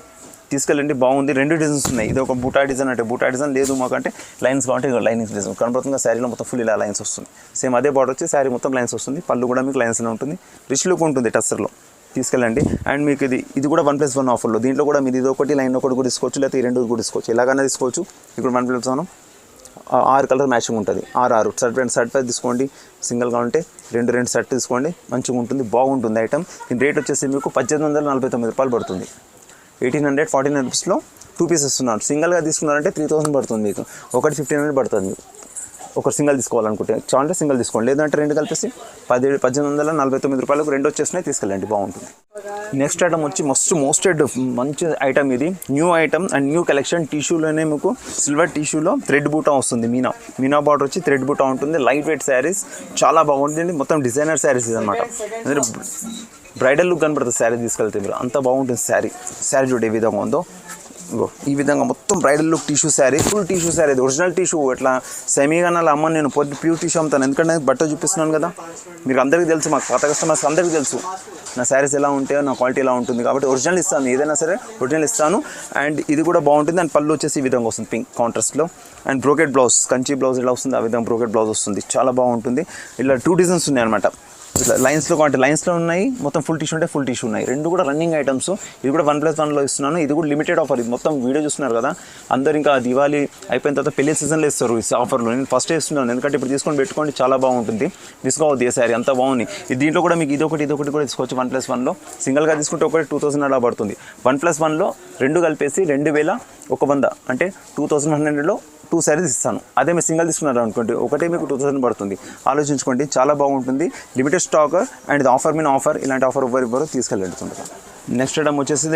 తీసుకెళ్ళండి బాగుంది. 2 డిజైన్స్ ఉన్నాయి. ఇది ఒక బూటా డిజైన్ అంటే బూటా డిజైన్ లేదు మాకంటే లైన్స్ కావాలంటే లైనింగ్స్ డిజైన్ కనబడుతుంది. శారీలో మొత్తం ఫుల్ ఇలా లైన్స్ వస్తుంది. సేమ్ అదే బార్డర్ వచ్చి శారీ మొత్తం లైన్స్ వస్తుంది. పళ్ళు కూడా మీకు లైన్స్లో ఉంటుంది. రిచ్ లుక్ ఉంటుంది టస్సర్లో. తీసుకెళ్ళండి. అండ్ మీకు ఇది కూడా 1+1 ఆఫర్లో. దీంట్లో కూడా మీరు ఇది ఒకటి లైన్ ఒకటి కూడా తీసుకోవచ్చు, లేకపోతే ఈ 2 కూడా తీసుకోవచ్చు. ఎలాగైనా తీసుకోవచ్చు. ఇప్పుడు 1+1 6 కలర్ మ్యాచింగ్ ఉంటుంది. 6 షర్ట్ పైన తీసుకోండి. సింగిల్గా ఉంటే 2 షర్ట్ తీసుకోండి. మంచిగా ఉంటుంది, బాగుంటుంది ఐటమ్. దీని రేట్ వచ్చేసి మీకు 1849 రూపాయలు పడుతుంది. 1849 రూపీస్లో 2 పీసెస్ ఇస్తున్నాను. సింగిల్గా తీసుకున్నారంటే 3000 పడుతుంది మీకు. ఒకటి 1500 పడుతుంది మీకు. ఒక సింగిల్ తీసుకోవాలనుకుంటే చాలంటే సింగిల్ తీసుకోండి. లేదంటే 2 కలిపేసి 1849 రూపాయలకు 2 వచ్చేసినాయి. తీసుకెళ్ళండి బాగుంటుంది. నెక్స్ట్ ఐటమ్ వచ్చి మోస్టెడ్ మంచి ఐటమ్. ఇది new item and new collection. టిష్యూలోనే మీకు సిల్వర్ టిష్యూలో థ్రెడ్ బూటా వస్తుంది. మీనా బార్డర్ వచ్చి థ్రెడ్ బూటా ఉంటుంది. లైట్ వెయిట్ శారీస్ చాలా బాగుంటుంది. మొత్తం డిజైనర్ శారీస్ అనమాట. అంటే బ్రైడల్ లుక్ కనపడుతుంది శారీ తీసుకెళ్తే మీరు. అంత బాగుంటుంది శారీ చూడ ఏ విధంగా ఉందో. ఈ విధంగా మొత్తం bridal look tissue sari, full tissue sari. అది ఒరిజినల్ టిష్యూ. ఇట్లా సెమీగా అలా అమ్మని నేను ప్యూర్ టిష్యూ అమ్ముతాను. ఎందుకంటే బట్ట చూపిస్తున్నాను కదా, మీకు అందరికీ తెలుసు, మాకు కొత్త కస్టమర్స్ అందరికీ తెలుసు నా శారీస్ ఎలా ఉంటాయో, నా క్వాలిటీ ఎలా ఉంటుంది. కాబట్టి ఒరిజినల్ ఇస్తాను, ఏదైనా సరే ఒరిజినల్ ఇస్తాను. అండ్ ఇది కూడా బాగుంటుంది. అండ్ పళ్ళు వచ్చేసి ఈ విధంగా వస్తుంది పింక్ కాంట్రాస్ట్లో. And brocade blouse, Kanchi blouse ఎలా వస్తుంది ఆ విధంగా బ్రోకెట్ బ్లౌజ్ వస్తుంది. చాలా బాగుంటుంది. ఇలా 2 డిజైన్స్ ఉన్నాయి అనమాట. ఇట్లా లైన్స్లో అంటే లైన్స్లో ఉన్నాయి. మొత్తం ఫుల్ టిష్యూ అంటే ఫుల్ టిష్యూ ఉన్నాయి. 2 కూడా రన్నింగ్ ఐటమ్స్. ఇది కూడా 1+1లో ఇస్తున్నాను. ఇది కూడా లిమిటెడ్ ఆఫర్. ఇది మొత్తం వీడియో చూస్తున్నారు కదా, అందరు ఇంకా దివాళీ అయిపోయిన తర్వాత పెళ్లి సీజన్లో ఇస్తారు ఈ ఆఫర్లో. నేను ఫస్ట్ ఇస్తున్నాను, ఎందుకంటే ఇప్పుడు తీసుకొని పెట్టుకోండి, చాలా బాగుంటుంది. తీసుకోవద్దు ఏ శారీ, అంతా బాగుంది. దీంట్లో కూడా మీకు ఇదొకటి కూడా తీసుకోవచ్చు. 1+1లో సింగిల్గా తీసుకుంటే ఒకటి 2000 అలా పడుతుంది. 1+1లో 2 కలిపేసి 2100 అంటే 2100లో 2 శారీస్ ఇస్తాను. అదే మీరు సింగిల్ తీసుకున్నారు అనుకోండి, ఒకటే మీకు 2000 పడుతుంది. ఆలోచించుకోండి, చాలా బాగుంటుంది. లిమిటెడ్ స్టాక్ అండ్ ఇది ఆఫర్ మీద ఆఫర్. ఇలాంటి ఆఫర్ ఇవ్వరు, తీసుకెళ్ళండి. నెక్స్ట్ ఐటమ్ వచ్చేసి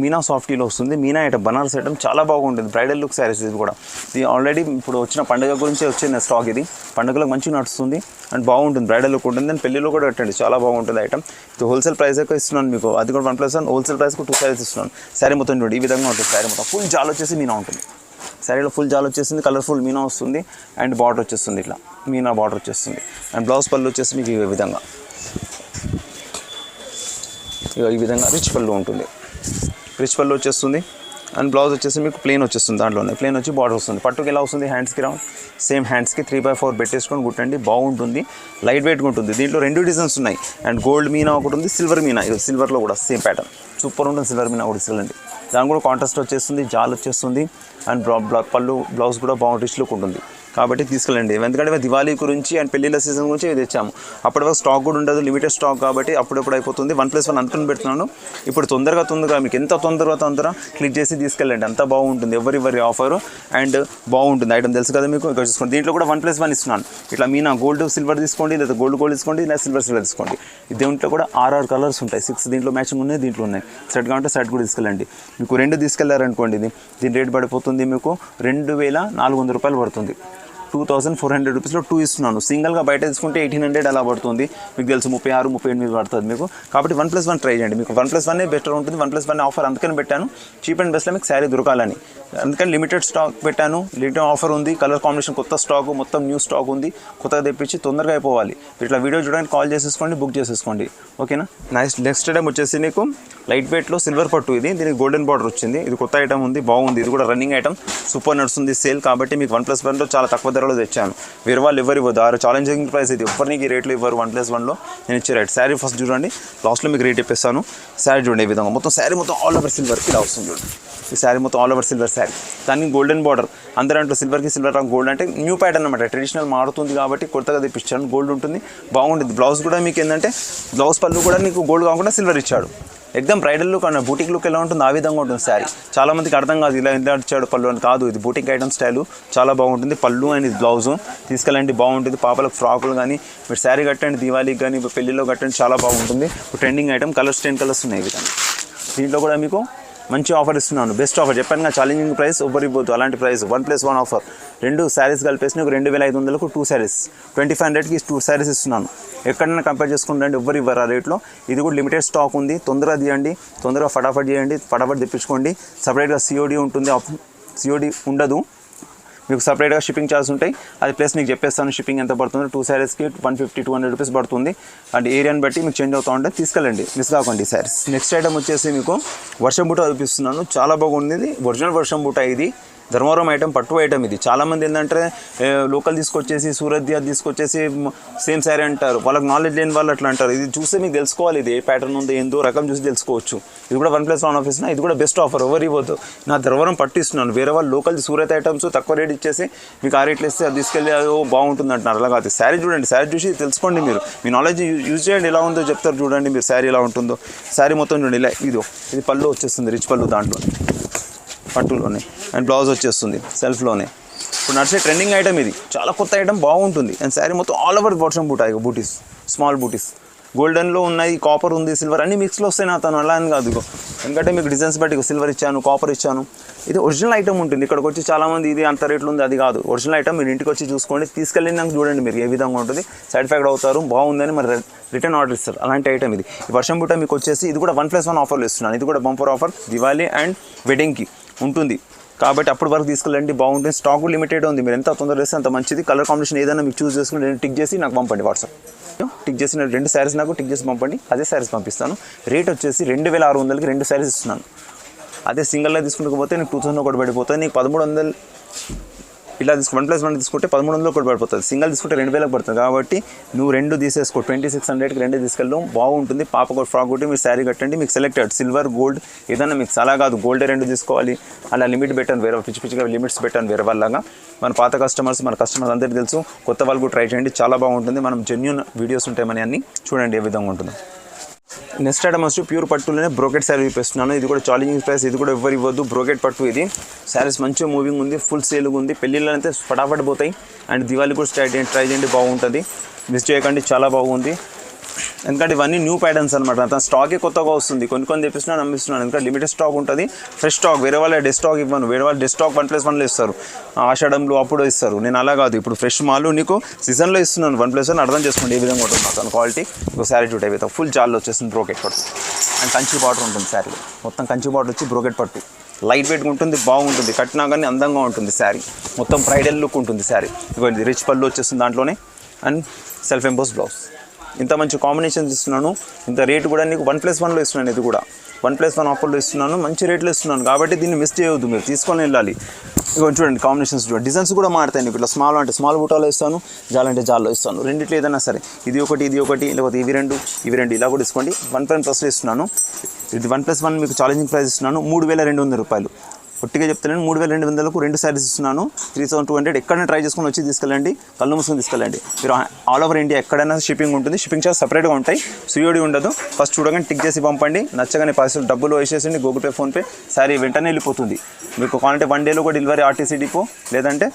మీనా సాఫ్టీలో వస్తుంది. మీనా ఐటమ్ బనారస్ ఐటమ్ చాలా బాగుంటుంది. బ్రైడల్ లుక్ శారీస్ ఇది కూడా. ఇది ఆల్రెడీ ఇప్పుడు వచ్చిన పండుగ గురించే వచ్చిన స్టాక్. ఇది పండుగలకు మంచిగా నడుస్తుంది అండ్ బాగుంటుంది. బ్రైడల్ లుక్ ఉంటుంది. అండ్ పెళ్లిలో కూడా పెట్టండి, చాలా బాగుంటుంది ఐటమ్. ఇది హోల్సేల్ ప్రైస్ ఎక్కువ ఇస్తున్నాను మీకు. అది కూడా 1+1 హోల్సేల్ ప్రైస్కు 2 శారీస్ ఇస్తున్నాను. శారీ మొత్తం చూడండి ఈ విధంగా ఉంటుంది. శారీ మొత్తం ఫుల్ జాల్ వచ్చేసి మీనా ఉంటుంది. శారీలో ఫుల్ జాల్ వచ్చేసింది, కలర్ఫుల్ మీనా వస్తుంది. అండ్ బార్డర్ వచ్చేస్తుంది ఇట్లా మీనా బార్డర్ వచ్చేస్తుంది. అండ్ బ్లౌజ్ పళ్ళు వచ్చేసి మీకు ఈ విధంగా రిచ్ పళ్ళు ఉంటుంది. రిచ్ పళ్ళు వచ్చేస్తుంది. అండ్ బ్లౌజ్ వచ్చేసి మీకు ప్లెయిన్ వచ్చేస్తుంది. దాంట్లోనే ప్లెయిన్ వచ్చి బార్డర్ వస్తుంది. పట్టుకు ఎలా వస్తుంది, హ్యాండ్స్కి రౌండ్ సేమ్ హ్యాండ్స్కి 3/4 పెట్టేసుకొని కుట్టండి, బాగుంటుంది. లైట్ వెయిట్గా ఉంటుంది. దీంట్లో 2 డిజైన్స్ ఉన్నాయి. అండ్ గోల్డ్ మీనా ఒకటి ఉంది, సిల్వర్ మీనా. ఇది సిల్వర్లో కూడా సేమ్ ప్యాటర్న్ సూపర్ ఉంటుంది. సిల్వర్ మీనా కూడా తీసుకెళ్ళండి. దాని కూడా కాంట్రాస్ట్ వచ్చేస్తుంది, జాల్ వచ్చేస్తుంది. అండ్ పళ్ళు బ్లౌజ్ కూడా బాగుంటుంది, రిచ్ లుక్ ఉంటుంది. కాబట్టి తీసుకెళ్ళండి. ఎందుకంటే దివాళీ గురించి అండ్ పెళ్లిళ్ళ సీజన్ గురించి ఇది తెచ్చాము. అప్పటి వరకు స్టాక్ కూడా ఉండదు, లిమిటెడ్ స్టాక్ కాబట్టి అప్పుడప్పుడు అయిపోతుంది. 1+1 అనుకుని పెడుతున్నాను. ఇప్పుడు తొందరగా మీకు ఎంత తొందరగా క్లిక్ చేసి తీసుకెళ్ళండి. అంత బాగుంటుంది. ఎవరి ఆఫర్ అండ్ బాగుంటుంది. ఐటమ్ తెలుసు కదా మీకు. ఇక్కడ చూసుకోండి, దీంట్లో కూడా 1+1 ఇస్తున్నాను. ఇట్లా మీనా గోల్డ్ సిల్వర్ తీసుకోండి, లేదా గోల్డ్ తీసుకోండి, లేదా సిల్వర్ తీసుకోండి. దీంట్లో కూడా 6 కలర్స్ ఉంటాయి. 6 దీంట్లో మ్యాచింగ్ ఉన్నాయి, దీంట్లో ఉన్నాయి. సెట్ కావాలంటే సెట్ కూడా తీసుకెళ్ళండి. మీకు 2 తీసుకెళ్లారనుకోండి, దీని రేట్ పడిపోతుంది మీకు 2400 రూపాయలు పడుతుంది. 2400 రూపీస్లో 2 ఇస్తున్నాను. సింగిల్గా బయట తీసుకుంటే 1800 అలా పడుతుంది. మీకు తెలుసు 36-38 పడుతుంది మీకు. కాబట్టి 1+1 ట్రై చేయండి. మీకు 1+1 బెటర్ ఉంటుంది. 1+1 ఆఫర్ అందుకని పెట్టాను. చీప్ అండ్ బెస్ట్లో మీకు శారీ దొరకాలని. అందుకని లిమిటెడ్ స్టాక్ పెట్టాను. లిమిటెడ్ ఆఫర్ ఉంది. కలర్ కాంబినేషన్ కొత్త స్టాక్, మొత్తం న్యూ స్టాక్ ఉంది. కొత్తగా తెప్పించి తొందరగా అయిపోవాలి. ఇట్లా వీడియో చూడడానికి కాల్ చేసేసుకోండి, బుక్ చేసేసుకోండి. ఓకేనా. నెక్స్ట్ ఐటమ్ వచ్చేసి నీకు లైట్ వెయిట్లో సిల్వర్ పట్టు. దీనికి గోల్డెన్ బార్డర్ వచ్చింది. ఇది కొత్త ఐటమ్ ఉంది, బాగుంది. ఇది కూడా రన్నింగ్ ఐటమ్, సూపర్ నడుస్తుంది సేల్. కాబట్టి మీకు 1+1లో చాలా తక్కువ ధరలో తెచ్చాను. వేరే వాళ్ళు ఎవరు ఇవ్వదు. ఛాలెంజింగ్ ప్రైస్ ఇది. ఎవరికి రేట్లు ఇవ్వరు. 1+1లో నేను ఇచ్చే రేట్. శారీ ఫస్ట్ చూడండి, లాస్ట్లో మీకు రేట్ ఇప్పిస్తాను. శారీ చూడండి ఈ విధంగా మొత్తం శారీ మొత్తం ఆల్ ఓవర్ సిల్వర్ ఇలా వస్తుంది చూడండి. ఈ శారీ మొత్తం ఆల్ ఓవర్ సిల్వర్ శారీ, దానికి గోల్డెన్ బార్డర్. అందరూ అంటూ సిల్వర్కి సిల్వర్ గోల్డ్ అంటే న్యూ ప్యాటర్న్ అనమాట. ట్రెడిషనల్ మారుతుంది కాబట్టి కొత్తగా తెప్పించాను. గోల్డ్ ఉంటుంది, బాగుంటుంది. బ్లౌజ్ కూడా మీకు ఏంటంటే బ్లౌజ్ పళ్ళు కూడా నీకు గోల్డ్ కాకుండా సిల్వర్ ఇచ్చాడు. ఎక్దమ్ బ్రైడల్ లుక్ అన్న బూటిక్ లుక్ ఎలా ఉంటుంది ఆ విధంగా ఉంటుంది శారీ. చాలా మందికి అర్థం కాదు ఇలా ఎంత ఇచ్చాడు పళ్ళు అని. కాదు, ఇది బూటిక్ ఐటమ్ స్టైలు, చాలా బాగుంటుంది. పళ్ళు అండ్ ఇది బ్లౌజు తీసుకెళ్ళండి, బాగుంటుంది. పాపలకు ఫ్రాకులు కానీ మీరు శారీ కట్టండి, దివాళీకి కానీ పెళ్లిలో కట్టండి, చాలా బాగుంటుంది. Trending item. కలర్స్ 10 కలర్స్ ఉన్నాయి విధంగా. దీంట్లో కూడా మీకు మంచి ఆఫర్ ఇస్తున్నాను. బెస్ట్ ఆఫర్ చెప్పాను కదా, ఛాలెంజింగ్ ప్రైస్, ఎవ్వరు ఇవ్వద్దు అలాంటి ప్రైస్. 1+1 ఆఫర్. 2 శారీస్ కలిపేసి నీకు 2500కు 2 శారీస్, 2500కి 2 శారీస్ ఇస్తున్నాను. ఎక్కడైనా కంపేర్ చేసుకుంటే ఎవ్వరు ఇవ్వరు ఆ రేట్లో. ఇది కూడా లిమిటెడ్ స్టాక్ ఉంది. తొందరగా తీయండి, తొందరగా ఫటాఫట్ చేయండి, ఫటాఫట్ తెప్పించుకోండి. సపరేట్గా సిఓడి ఉంటుంది, సిఓడి ఉండదు. మీకు సపరేట్గా షిప్పింగ్ ఛార్జ్ ఉంటాయి. అది ప్లస్ మీకు చెప్పేస్తాను షిప్పింగ్ ఎంత పడుతుంది. 2 శారీస్కి 150-200 రూపీస్ పడుతుంది. అండ్ ఏరియాని బట్టి మీకు చేంజ్ అవుతూ ఉంటే తీసుకెళ్ళండి, మిస్ కాకండి శారీస్. నెక్స్ట్ ఐటమ్ వచ్చేసి మీకు వర్షం బూట చూపిస్తున్నాను. చాలా బాగుంది. ఒరిజినల్ వర్షం బూట ఇది. ధర్మవరం ఐటమ్, పట్టు ఐటమ్ ఇది. చాలామంది ఏంటంటే లోకల్ తీసుకొచ్చేసి సూరత్ తీసుకొచ్చేసి సేమ్ శారీ అంటారు. వాళ్ళకి నాలెడ్జ్ లేని వాళ్ళు అట్లా అంటారు. ఇది చూస్తే మీకు తెలుసుకోవాలి, ఇది ఏ ప్యాటర్న్ ఉందో ఏందో రకం చూసి తెలుసుకోవచ్చు. ఇది కూడా 1+1 ఆఫర్ ఇస్తున్నా. ఇది కూడా బెస్ట్ ఆఫర్, ఎవరు ఇవ్వద్దు. నా ధర్మవరం పట్టు ఇస్తున్నాను. వేరే వాళ్ళు లోకల్ సూరత్ ఐటమ్స్ తక్కువ రేట్ ఇచ్చేసి మీకు ఆ రేట్లు ఇస్తే అది తీసుకెళ్ళి బాగుంటుంది అంటున్నారు. అలా కాదు, శారీ చూడండి, శారీ చూసి తెలుసుకోండి. మీరు మీ నాలెడ్జ్ యూజ్ చేయండి. ఎలా ఉందో చెప్తారు చూడండి మీరు. శారీ ఎలా ఉంటుందో శారీ మొత్తం చూడండి. ఇలా ఇది పళ్ళు వచ్చేస్తుంది, రిచ్ పళ్ళు దాంట్లో పట్టులోనే. అండ్ బ్లౌజ్ వచ్చేస్తుంది సెల్ఫ్లోనే. ఇప్పుడు నడిచే ట్రెండింగ్ ఐటమ్ ఇది. చాలా కొత్త ఐటమ్, బాగుంటుంది. అండ్ శారీ మొత్తం ఆల్ ఓవర్ వర్షం బూట, బూటీస్, స్మాల్ బూటీస్. గోల్డెన్లో ఉన్నాయి, కాపర్ ఉంది, సిల్వర్ అన్ని మిక్స్లో వస్తాయి. నా తను అలా అని కాదు. ఎందుకంటే మీకు డిజైన్స్ బట్టి సిల్వర్ ఇచ్చాను, కాపర్ ఇచ్చాను. ఇది ఒరిజినల్ ఐటమ్ ఉంటుంది. ఇక్కడికి వచ్చి చాలామంది ఇది అంత రేట్లు ఉంది, అది కాదు. ఒరిజినల్ ఐటమ్ మీరు ఇంటికి వచ్చి చూసుకోండి, తీసుకెళ్ళి నాకు చూడండి మీరు ఏ విధంగా ఉంటుంది. సాటిస్ఫైడ్ అవుతారు, బాగుందని మరి రిటర్న్ ఆర్డర్ ఇస్తారు. అలాంటి ఐటమ్ ఇది. ఈ వర్షం బూట మీకు వచ్చేసి ఇది కూడా 1+1 ఆఫర్లు ఇస్తున్నాను. ఇది కూడా బంపర్ ఆఫర్, దివాళీ అండ్ వెడ్డింగ్కి ఉంటుంది. కాబట్టి అప్పటి వరకు తీసుకెళ్ళండి, బాగుంటుంది. స్టాక్ లిమిటెడ్ ఉంది. మీరు ఎంత తొందరగా చేస్తే అంత మంచిది. కలర్ కాంబినేషన్ ఏదైనా మీకు చూస్ చేసుకుని నేను టిక్ చేసి నాకు పంపండి. వాట్సాప్ టిక్ చేసిన 2 శారీస్ నాకు టిక్ చేసి పంపండి, అదే శారీస్ పంపిస్తాను. రేట్ వచ్చేసి 2600కి 2 శారీస్ ఇస్తున్నాను. అదే సింగిల్గా తీసుకుంటకపోతే నీకు 2000 ఒకటి పడిపోతుంది. నీకు 1300 ఇలా 1+1 తీసుకుంటే 1300 ఒకటి పడిపోతుంది. సింగిల్ తీసుకుంటే 2000కి పడుతుంది. కాబట్టి నువ్వు 2 తీసేసుకో, 2600కి 2 తీసుకెళ్ళడం బాగుంటుంది. పాపకు ఫ్రాక్ ఒకటి మీరు శారీ కట్టండి. మీకు సెలెక్టెడ్ సిల్వర్, గోల్డ్ ఏదైనా మీకు అలా కాదు, గోల్డ్ 2 తీసుకోవాలి అలా లిమిట్ పెట్టాను. వేరే పిచ్చిగా లిమిట్స్ పెట్టాను వేరే వాళ్ళగా. మన పాత కస్టమర్స్, మన కస్టమర్స్ అందరికీ తెలుసు. కొత్త వాళ్ళు కూడా ట్రై చేయండి, చాలా బాగుంటుంది. మనం జెన్యూన్ వీడియోస్ ఉంటాయి మన అన్ని, చూడండి ఏ విధంగా ఉంటుందో. నెక్స్ట్ ఐటమ్ వచ్చి ప్యూర్ పట్టులోనే బ్రోకెట్ శారీ చూపిస్తున్నాను. ఇది కూడా ఛాలెంజింగ్ ప్రైస్. ఇది కూడా ఎవరు ఇవ్వద్దు. బ్రోకెట్ పట్టు ఇది. శారీస్ మంచిగా మూవింగ్ ఉంది, ఫుల్ సేల్గా ఉంది. పెళ్ళిళ్ళు అయితే ఫటాఫట్ పోతాయి. అండ్ దివాళీ కూడా ట్రై చేయండి, బాగుంటుంది. మిస్ చేయకండి, చాలా బాగుంది. ఎందుకంటే ఇవన్నీ న్యూ ప్యాటర్న్స్ అనమాట. అంత స్టాకే కొత్తగా వస్తుంది. కొన్ని తెప్పిస్తున్నాను, అమ్మిస్తున్నాను. ఎందుకంటే లిమిటెడ్ స్టాక్ ఉంటుంది, ఫ్రెష్ స్టాక్. వేరే వాళ్ళ డెస్ స్టాక్ ఇవ్వను. వేరే వాళ్ళు డెస్ స్టాక్ 1+1లో ఇస్తారు, ఆషాఢంలో అప్పుడు ఇస్తారు. నేను అలా కాదు, ఇప్పుడు ఫ్రెష్ మాల్ నీకు సీజన్లో ఇస్తున్నాను. 1+1 అర్థం చేసుకోండి ఏ విధంగా ఉంటుంది మాకు క్వాలిటీ. ఒక శారీ చూట్ అయిపోతాం, ఫుల్ జాల్లో వచ్చేస్తుంది బ్రోకెట్ పట్టు. అండ్ కంచి బార్డర్ ఉంటుంది శారీ మొత్తం. కంచి బార్డర్ వచ్చి బ్రోకెట్ పట్టు లైట్ వెయిట్గా ఉంటుంది, బాగుంటుంది. కట్టినా కానీ అందంగా ఉంటుంది శారీ. మొత్తం బ్రైడల్ లుక్ ఉంటుంది శారీ. ఇవ్వండి, రిచ్ పళ్ళు వచ్చేస్తుంది దాంట్లోనే. And self emboss blouse. ఇంత మంచి కాంబినేషన్స్ ఇస్తున్నాను. ఇంత రేటు కూడా నీకు 1+1లో ఇస్తున్నాను. ఇది కూడా 1+1 ఆఫర్లో ఇస్తున్నాను, మంచి రేట్లో ఇస్తున్నాను. కాబట్టి దీన్ని మిస్ చేయవద్దు, మీరు తీసుకొని వెళ్ళాలి. ఇవ్వండి చూడండి, కాంబినేషన్స్ చూడండి. డిజైన్స్ కూడా మారుతాయి. నీకు ఇట్లా స్మాల్ అంటే స్మాల్ బూటాలో ఇస్తాను, జాలంటే జాల్లో ఇస్తాను. రెండిట్లో ఏదైనా సరే, ఇది ఒకటి లేకపోతే ఇవి రెండు ఇలా కూడా తీసుకోండి. 1+1 ఇస్తున్నాను. ఇది 1+1 మీకు ఛాలెంజింగ్ ప్రైస్ ఇస్తున్నాను. 3200 రూపాయలు. ఒట్టిగా చెప్తాను 3200కు 2 శారీస్ ఇస్తున్నాను. 3200 ఎక్కడైనా ట్రై చేసుకొని వచ్చి తీసుకెళ్ళండి, కళ్ళు మూసుకొని తీసుకెళ్ళండి. మీరు ఆల్ ఓవర్ ఇండియా ఎక్కడైనా షిప్పింగ్ ఉంటుంది, షిప్పింగ్ చార్జ్ సపరేట్గా ఉంటాయి, సిఓడి ఉండదు. ఫస్ట్ చూడగానే టిక్ చేసి పంపండి, నచ్చగానే పార్సల్ డబ్బులు వేసేసండి, గూగుల్ పే ఫోన్పే, శారీ వెంటనే వెళ్ళిపోతుంది. మీకు కావాలంటే 1 డేలో కూడా డెలివరీ ఆర్టీసీ డిపో, లేదంటే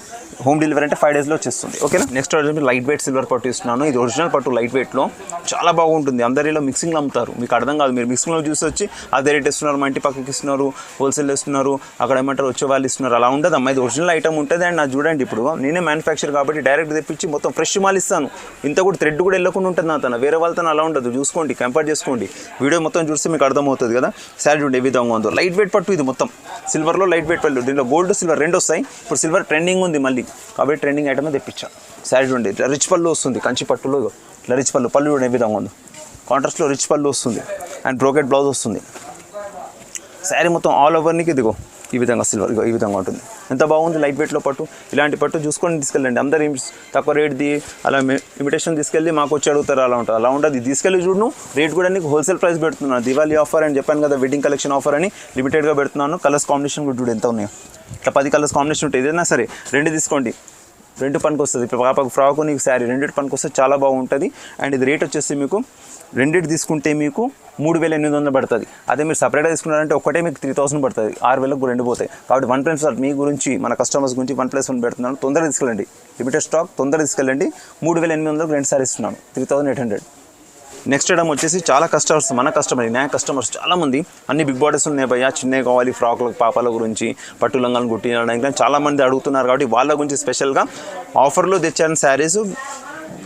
హోమ్ డెలివరీ అంటే 5 డేస్లో వచ్చేస్తుంది. ఓకేనా. నెక్స్ట్ వచ్చి లైట్ వెయిట్ సిల్వర్ పట్టు ఇస్తున్నాను. ఇది ఒరిజినల్ పట్టు లైట్ వెయిట్లో చాలా బాగుంటుంది. అందరిలో మిక్సింగ్లో అమ్ముతారు, మీకు అర్థం కాదు. మీరు మిక్సింగ్లో చూసి వచ్చి అదే రేట్ ఇస్తున్నారు, మా ఇంటి పక్కకి ఇస్తున్నారు, హోల్సేల్ ఇస్తున్నారు, అక్కడ ఏమంటారు వచ్చే వాళ్ళు ఇస్తున్నారు, అలా ఉండదు అమ్మా. ఇది ఒరిజినల్ ఐటమ్ ఉంటుంది. అండ్ నాకు చూడండి, ఇప్పుడు నేనే మ్యానుఫ్యాక్చర్ కాబట్టి డైరెక్ట్ తెప్పించి మొత్తం ఫ్రెష్ మాల్ ఇస్తాను. ఇంత కూడా థ్రెడ్ కూడా వెళ్ళకుండా ఉంటుంది నా తన, వేరే వాళ్ళతో అలా ఉండదు. చూసుకోండి, కంపేర్ చేసుకోండి, వీడియో మొత్తం చూస్తే మీకు అర్థమవుతుంది కదా. శారీ చూడండి ఏ విధంగా ఉందో. లైట్ వెయిట్ పట్టు ఇది మొత్తం సిల్వర్లో లైట్ వెయిట్ పట్టు. దీంట్లో గోల్డ్ సిల్వర్ 2 వస్తాయి. ఇప్పుడు సిల్వర్ ట్రెండింగ్ ఉంది మళ్ళీ, కాబట్టి ట్రెండింగ్ ఐటమ్ తెప్పించాను. శారీ చూడండి ఇట్లా రిచ్ పళ్ళు వస్తుంది, కంచి పట్టులో ఇట్లా రిచ్ పళ్ళు. పళ్ళు చూడండి ఏ విధంగా ఉందో, కాంట్రాస్ట్లో రిచ్ పళ్ళు వస్తుంది అండ్ బ్రోకెట్ బ్లౌజ్ వస్తుంది. శారీ మొత్తం ఆల్ ఓవర్ నీకు ఇదిగో ఈ విధంగా సిల్వర్ ఈ విధంగా ఉంటుంది. ఎంత బాగుంది లైట్ వెయిట్లో పట్టు. ఇలాంటి పట్టు చూసుకొని తీసుకెళ్ళండి. అందరు తక్కువ రేట్ది అలా ఇమిటేషన్ తీసుకెళ్ళి మాకు వచ్చి అడుగుతారు, అలా ఉంటుంది. అలా ఉండదు. తీసుకెళ్ళి చూడు, రేట్ కూడా నీకు హోల్సేల్ ప్రైస్ పెడుతున్నాను. దివాళీ ఆఫర్ అని చెప్పాను కదా, వెడ్డింగ్ కలెక్షన్ ఆఫర్ అని లిమిటెడ్గా పెడుతున్నాను. కలర్స్ కాంబినేషన్ కూడా చూడు ఎంత ఉన్నాయో. ఇట్లా 10 కలర్స్ కాంబినేషన్ ఉంటాయి. ఏదైనా సరే 2 తీసుకోండి, 2 పనికి వస్తుంది. ఇప్పుడు పాపకు ఫ్రాక్ నీకు శారీ 2 పనికి వస్తే చాలా బాగుంటుంది. అండ్ ఇది రేట్ వచ్చేసి మీకు 2 తీసుకుంటే మీకు 3800 పడుతుంది. అదే మీరు సపరేట్గా తీసుకున్నారంటే ఒకటే మీకు 3000 పడుతుంది. 6000కు 2 పోతాయి. కాబట్టి 1+1 మీ గురించి, మన కస్టమర్స్ గురించి 1+1 పెడుతున్నాను. తొందరగా తీసుకెళ్ళండి, లిమిటెడ్ స్టాక్, తొందరగా తీసుకెళ్ళండి. 3800కు 2 సారీ ఇస్తున్నాను, 3800. నెక్స్ట్ ఐటమ్ వచ్చేసి చాలా కస్టమర్స్, మన కస్టమర్ న్యాయ కస్టమర్స్ చాలామంది అన్ని బిగ్ బార్డర్స్ ఉన్నాయి భయ్యా, చిన్నవి కావాలి, ఫ్రాక్లకు పాపాల గురించి, పట్టు లంగాలను కుట్టించడానికి చాలామంది అడుగుతున్నారు. కాబట్టి వాళ్ళ గురించి స్పెషల్గా ఆఫర్లో తెచ్చాను శారీస్.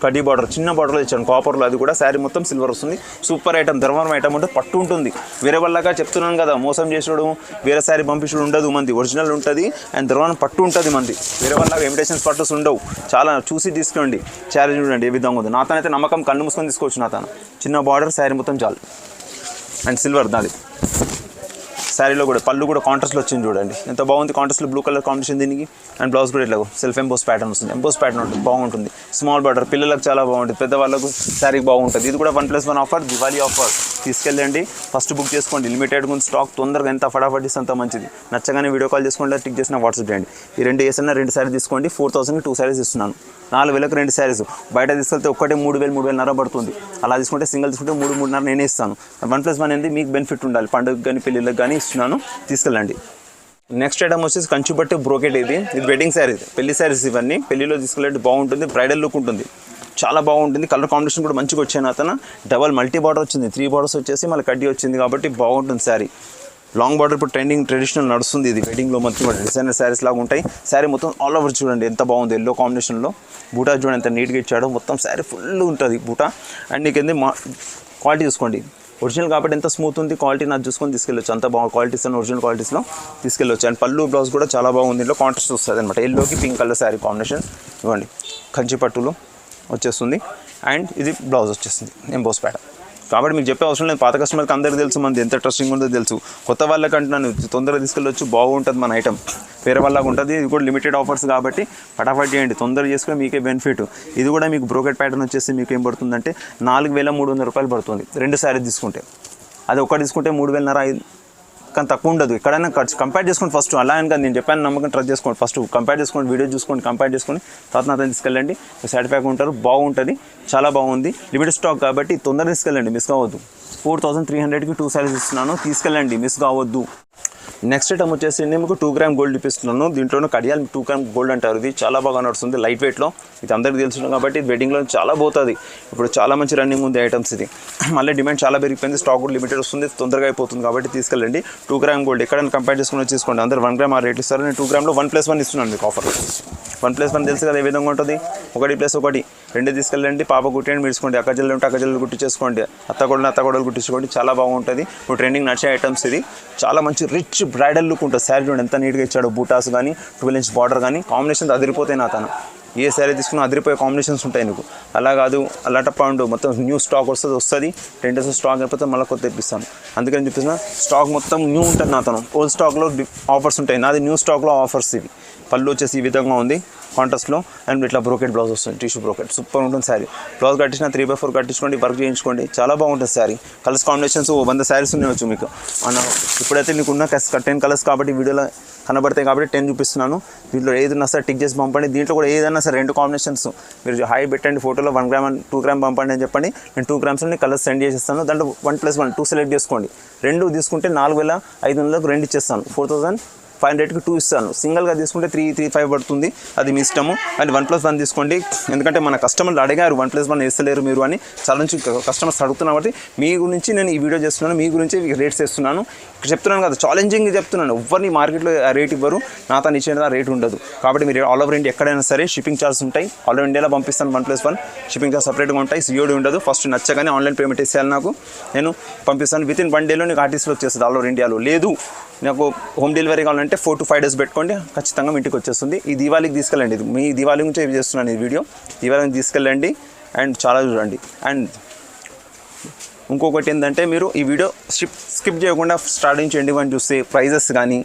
కడ్డీ బార్డర్, చిన్న బార్డర్లో తెచ్చాను కాపర్లో. అది కూడా శారీ మొత్తం సిల్వర్ వస్తుంది. సూపర్ ఐటమ్, ధర్మవరం ఐటమ్ అంటే పట్టు ఉంటుంది. వేరే వాళ్ళగా చెప్తున్నాను కదా, మోసం చేసాడు, వేరే శారీ పంపించడం ఉండదు. మంది ఒరిజినల్ ఉంటుంది అండ్ ధర్మవరం పట్టు ఉంటుంది. మంది వేరే వాళ్ళగా ఇమిటేషన్స్ పట్టుస్ ఉండవు. చాలా చూసి తీసుకోండి. శారీ చూడండి ఏ విధంగా ఉంది. నాతనైతే నమ్మకం, కళ్ళు మూసుకొని తీసుకోవచ్చు. నాతన చిన్న బార్డర్, శారీ మొత్తం చాలు అండ్ సిల్వర్ దాది. శారీలో కూడా పళ్ళు కూడా కాంట్రాస్ట్లో వచ్చింది చూడండి ఎంత బాగుంది. కాంట్రాస్ట్లో బ్లూ కలర్ కాంబినేషన్ దీనికి. అండ్ బ్లౌజ్ కూడా ఇట్లా సెల్ఫ్ ఎంబోస్ ప్యాటర్న్ వస్తుంది. ఎంబోస్ ప్యాటర్న్ ఉంటుంది, బాగుంటుంది. స్మాల్ బార్డర్, పిల్లలకు చాలా బాగుంటుంది, పెద్దవాళ్ళకు శారీకి బాగుంటుంది. ఇది కూడా 1+1 ఆఫర్, దివాళీ ఆఫర్. తీసుకెళ్ళండి, ఫస్ట్ బుక్ చేసుకోండి. లిమిటెడ్ గురించి స్టాక్ తొందరగా ఎంత ఫటాఫట్ ఇస్తే అంత మంచిది. నచ్చగానే వీడియో కాల్ చేసుకోండి, టిక్ చేసిన వాట్సాప్ చేయండి. ఈ 2 వేసినా 2 శారీస్ తీసుకోండి. 4000కి 2 శారీస్ ఇస్తున్నాను. 4000కి 2 శారీస్. బయట తీసుకెళ్తే ఒక్కటే 3000, 3500 పడుతుంది. అలా తీసుకుంటే సింగిల్ తీసుకుంటే 3, 3.5 నేనే ఇస్తాను. 1+1 అనేది మీకు బెనిఫిట్ ఉండాలి. పండుగ కానీ పెళ్ళిళ్ళకి కానీ ఇస్తున్నాను, తీసుకెళ్ళండి. నెక్స్ట్ ఐటమ్ వచ్చేసి కంచి పట్టు బ్రోకెట్. ఇది వెడ్డింగ్ శారీస్, పెళ్లి శారీస్. ఇవన్నీ పెళ్లిలో తీసుకెళ్ళండి, బాగుంటుంది. బ్రైడల్ లుక్ ఉంటుంది, చాలా బాగుంటుంది. కలర్ కాంబినేషన్ కూడా మంచిగా వచ్చాను. అతను డబల్ మల్టీ బార్డర్ వచ్చింది, 3 బార్డర్స్ వచ్చేసి మళ్ళీ కడ్డీ వచ్చింది కాబట్టి బాగుంటుంది శారీ. లాంగ్ బార్డర్ ఇప్పుడు ట్రెండింగ్, ట్రెడిషనల్ నడుస్తుంది. ఇది వెడ్డింగ్లో మొత్తం డిజైనర్ శారీస్ లాగా ఉంటాయి. శారీ మొత్తం ఆల్ ఓవర్ చూడండి ఎంత బాగుంది. ఎల్లో కాంబినేషన్లో బూటా చూడండి ఎంత నీట్గా ఇచ్చాడో. మొత్తం శారీ ఫుల్ ఉంటుంది బూటా. అండ్ నీకు ఏంది క్వాలిటీ చూసుకోండి, ఒరిజినల్ కాబట్టి ఎంత స్మూత్ ఉంది. క్వాలిటీ నాకు చూసుకొని తీసుకెళ్ళొచ్చు, అంత బాగా క్వాలిటీస్ అని ఒరిజినల్ క్వాలిటీస్లో తీసుకెళ్ళొచ్చు. అండ్ పళ్ళు బ్లౌజ్ కూడా చాలా బాగుంది. ఇంట్లో కాంట్రాస్ట్ వస్తుంది అనమాట. ఎల్లోకి పింక్ కలర్ శారీ కాంబినేషన్ ఇవ్వండి. కంచి పట్టులో వచ్చేస్తుంది. అండ్ ఇది బ్లౌజ్ వచ్చేస్తుంది ఎంబోస్ ప్యాటర్న్. కాబట్టి మీకు చెప్పే అవసరం లేదు. పాత కస్టమర్కి అందరికీ తెలుసు మనది ఎంత ట్రస్టింగ్ ఉందో తెలుసు. కొత్త వాళ్ళకి అంటున్నాను, తొందరగా తీసుకెళ్ళొచ్చు, బాగుంటుంది మన ఐటమ్. వేరే వాళ్ళకి ఉంటుంది. ఇది కూడా లిమిటెడ్ ఆఫర్స్ కాబట్టి ఫటాఫట్ చేయండి, తొందరగా చేసుకుని మీకే బెనిఫిట్. ఇది కూడా మీకు బ్రోకెట్ ప్యాటర్న్ వచ్చేసి మీకు ఏం పడుతుందంటే 4300 రూపాయలు పడుతుంది 2 శారీస్ తీసుకుంటే. అది ఒకటి తీసుకుంటే 3500, కానీ తక్కువ ఉండదు. ఎక్కడైనా కంపేర్ చేసుకోండి ఫస్ట్. అలా అని కాదు, నేను చెప్పాను నమ్మకం ట్రస్ట్ చేసుకోండి. ఫస్ట్ కంపేర్ చేసుకోండి, వీడియో చూసుకోండి, కంపేర్ చేసుకొని తర్వాత నాతో తీసుకెళ్ళండి. సాటిస్ఫై ఉంటారు, బాగుంటుంది, చాలా బాగుంది. లిమిటెడ్ స్టాక్ కాబట్టి తొందరగా తీసుకెళ్ళండి, మిస్ కావద్దు. 4300కి 2 శారీస్ ఇస్తున్నాను, తీసుకెళ్ళండి, మిస్ కావద్దు. నెక్స్ట్ ఐటమ్ వచ్చేసి మీకు 2 gram gold ఇప్పిస్తున్నాను. దీంట్లోనూ Kadiyal 2 gram gold అంటారు. ఇది చాలా బాగా నడుస్తుంది, లైట్ వెయిట్లో. ఇది అందరికీ తెలుసు కాబట్టి వెడ్డింగ్లో చాలా పోతుంది. ఇప్పుడు చాలా మంచి రన్నింగ్ ఉంది ఐటమ్స్. ఇది మళ్ళీ డిమాండ్ చాలా పెరిగిపోయింది. స్టాక్ కూడా లిమిటెడ్ వస్తుంది, తొందరగా అయిపోతుంది కాబట్టి తీసుకెళ్ళండి. 2 గ్రామ్ గోల్డ్ ఎక్కడైనా కంపేర్ చేసుకుని తీసుకోండి. అందరూ 1 గ్రామ్ ఆ రేట్ ఇస్తారు. నేను 2 గ్రామ్లో 1+1 ఇస్తున్నాను మీకు ఆఫర్. 1+1 తెలుసు కదా ఏ విధంగా ఉంటుంది. 1+1 2 తీసుకెళ్ళండి. పాప కుట్టండి, మీరుకోండి. అక్కజల్లు ఉంటే అక్కజల్లు కుట్టించేసుకోండి. అత్తగొడలు కుట్టించుకోండి. చాలా బాగుంటుంది. ఇప్పుడు ట్రెండింగ్ నడిచే ఐటమ్స్. ఇది చాలా మంచి రిచ్ బ్రైడల్ లుక్ ఉంటుంది. శారీ చూడండి ఎంత నీట్గా ఇచ్చాడు. బూటాస్ కానీ 12 ఇంచ్ బార్డర్ కానీ కాంబినేషన్స్ అదిరిపోతాయి. నా తన ఏ శారీ తీసుకున్నా అదిరిపోయే కాంబినేషన్స్ ఉంటాయి నీకు. అలా కాదు అలాంటప్ప ఉండు, మొత్తం న్యూ స్టాక్ వస్తుంది. 10 డేస్ స్టాక్ అయిపోతే మళ్ళీ కొత్త తెప్పిస్తాను. అందుకని చెప్పేసిన స్టాక్ మొత్తం న్యూ ఉంటుంది. నా తను ఓల్డ్ స్టాక్లో ఆఫర్స్ ఉంటాయి, నాది న్యూ స్టాక్లో ఆఫర్స్. ఇవి పళ్ళు వచ్చేసి ఈ విధంగా ఉంది కాంట్రాస్ట్లో. అండ్ ఇట్లా బ్రోకెట్ బ్లౌజ్ వస్తుంది, టిష్యూ బ్రోకెట్. సూపర్ ఉంటుంది శారీ. బ్లౌజ్ కట్టించిన 3/4 కట్టించుకోండి, వర్క్ చేయించుకోండి, చాలా బాగుంటుంది శారీ. కలర్స్ కాంబినేషన్స్ 100 శారీస్ ఉన్నాయవచ్చు మీకు. ఇప్పుడైతే నీకు ఉన్న 10 కలర్స్ కాబట్టి వీడియోలో కనబడతాయి కాబట్టి 10 చూపిస్తున్నాను. దీంట్లో ఏదైనా సరే టిక్ చేసి పంపండి. దీంట్లో కూడా ఏదైనా సరే 2 కాంబినేషన్స్ మీరు హై పెట్టండి, ఫోటోలో 1 గ్రామ్ 2 గ్రామ్ పంపండి అని చెప్పండి. నేను 2 గ్రామ్స్ని కలర్స్ సెండ్ చేసేస్తాను. దాంట్లో 1+1 2 సెలెక్ట్ చేసుకోండి. 2 తీసుకుంటే 4,500కు 2 ఇచ్చేస్తాను. 4,500కి 2 ఇస్తాను. సింగిల్గా తీసుకుంటే 335 పడుతుంది, అది మీ ఇష్టము. అండ్ 1+1 తీసుకోండి, ఎందుకంటే మన కస్టమర్లు అడిగారు 1+1 వేస్తలేరు మీరు అని. చాలా నుంచి కస్టమర్స్ అడుగుతున్నారు కాబట్టి మీ గురించి నేను ఈ వీడియో చేస్తున్నాను, మీ గురించి రేట్స్ వేస్తున్నాను. ఇక్కడ చెప్తున్నాను కదా, ఛాలెంజింగ్ చెప్తున్నాను. ఎవరిని మార్కెట్లో రేట్ ఇవ్వరు, నాతో ఇచ్చిన రేట్ ఉండదు. కాబట్టి మీరు ఆల్ ఓవర్ ఇండియా ఎక్కడైనా సరే షిప్పింగ్ ఛార్జెస్ ఉంటాయి. ఆల్ ఓవర్ ఇండియాలో పంపిస్తాను 1+1 షిప్పింగ్ ఛార్జ్ సపరేట్గా ఉంటాయి. సిఓడి ఉండదు. ఫస్ట్ నచ్చగానే ఆన్లైన్ పేమెంట్ ఇచ్చేయాలి, నాకు నేను పంపిస్తాను. వితిన్ 1 డేలో నీకు ఆర్టీసీలో వచ్చేస్తుంది ఆల్ ఓవర్ ఇండియాలో. లేదు నాకు హోమ్ డెలివరీ కావాలంటే 4 to 5 days పెట్టుకోండి, ఖచ్చితంగా ఇంటికి వచ్చేస్తుంది. ఈ దీవాళికి తీసుకెళ్ళండి, ఇది మీ దీవాళి నుంచి చేస్తున్నాను ఈ వీడియో. దీవాళికి తీసుకెళ్ళండి అండ్ చాలా చూడండి. అండ్ ఇంకొకటి ఏంటంటే, మీరు ఈ వీడియో స్కిప్ చేయకుండా స్టార్ట్ నుంచి ఎండింగ్ వరకు చూస్తే ప్రైజెస్ కానీ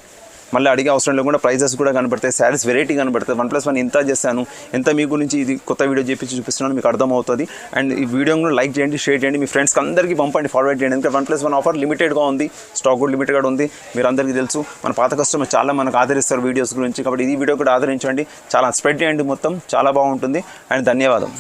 మళ్ళీ అడిగే అవసరం లేకుండా ప్రైజెస్ కూడా కనబడతాయి, శారీస్ వెరైటీ కనబడతాయి. 1+1 ఎంత చేశాను, ఎంత మీ గురించి ఇది కొత్త వీడియో చూపిస్తున్నాను మీకు అర్థమవుతుంది. అండ్ ఈ వీడియోను లైక్ చేయండి, షేర్ చేయండి, మీ ఫ్రెండ్స్కి అందరికీ పంపండి, ఫార్వర్డ్ చేయండి. ఎందుకంటే 1+1 ఆఫర్ లిమిటెడ్గా ఉంది, స్టాక్ కూడా లిమిటెడ్గా ఉంది. మీరు అందరికీ తెలుసు, మన పాత కస్టమర్ చాలా మనకు ఆదరిస్తారు వీడియోస్ గురించి. కాబట్టి ఈ వీడియో కూడా ఆదరించండి, చాలా స్ప్రెడ్ చేయండి, మొత్తం చాలా బాగుంటుంది. అండ్ ధన్యవాదం.